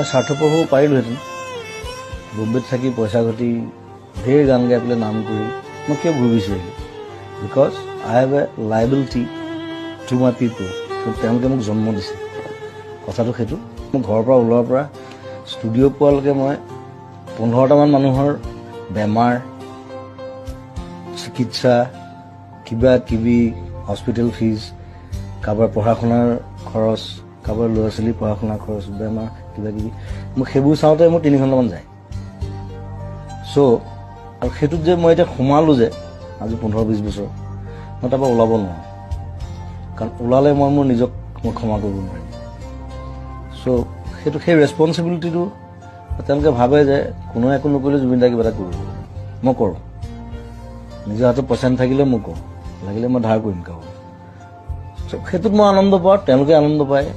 মই স্বাৰ্থপৰ হ'ব পাৰিলোহেঁতেন বম্বেত থাকি পইচা ঘটি ঢেৰ গান গাই পেলাই নাম কৰি মই কিয় ঘূৰি বিচাৰিলোঁ because I have a liability to my পিপল তেওঁলোকে মোক জন্ম দিছে কথাটো সেইটো মই ঘৰৰ পৰা ওলোৱাৰ পৰা ষ্টুডিঅ' পোৱালৈকে মই 15টামান মানুহৰ বেমাৰ চিকিৎসা কিবা কিবি হস্পিটেল ফিজ কাৰোবাৰ পঢ়া শুনাৰ খৰচ কাৰোবাৰ ল'ৰা ছোৱালীৰ পঢ়া শুনাৰ খৰচ বেমাৰ কিবা কিবি মোক সেইবোৰ চাওঁতে মোৰ 3 ঘণ্টামান যায় চ' আৰু সেইটোত যে মই এতিয়া সোমালোঁ যে আজি 15-20 বছৰ মই তাৰপৰা ওলাব নোৱাৰোঁ কাৰণ ওলালে মই মোৰ নিজক মই ক্ষমা কৰিব নোৱাৰিম চ' সেইটো সেই ৰেছপনচিবিলিটিটো তেওঁলোকে ভাবে যে কোনোৱে একো নকৰিলে জুবিন দাই কিবা এটা কৰিব মই কৰোঁ নিজৰ হাতত পইচা নাথাকিলে মই কৰোঁ লাগিলে মই ধাৰ কৰিম কাৰোবাৰ সেইটোত মই আনন্দ পাওঁ তেওঁলোকে আনন্দ পায়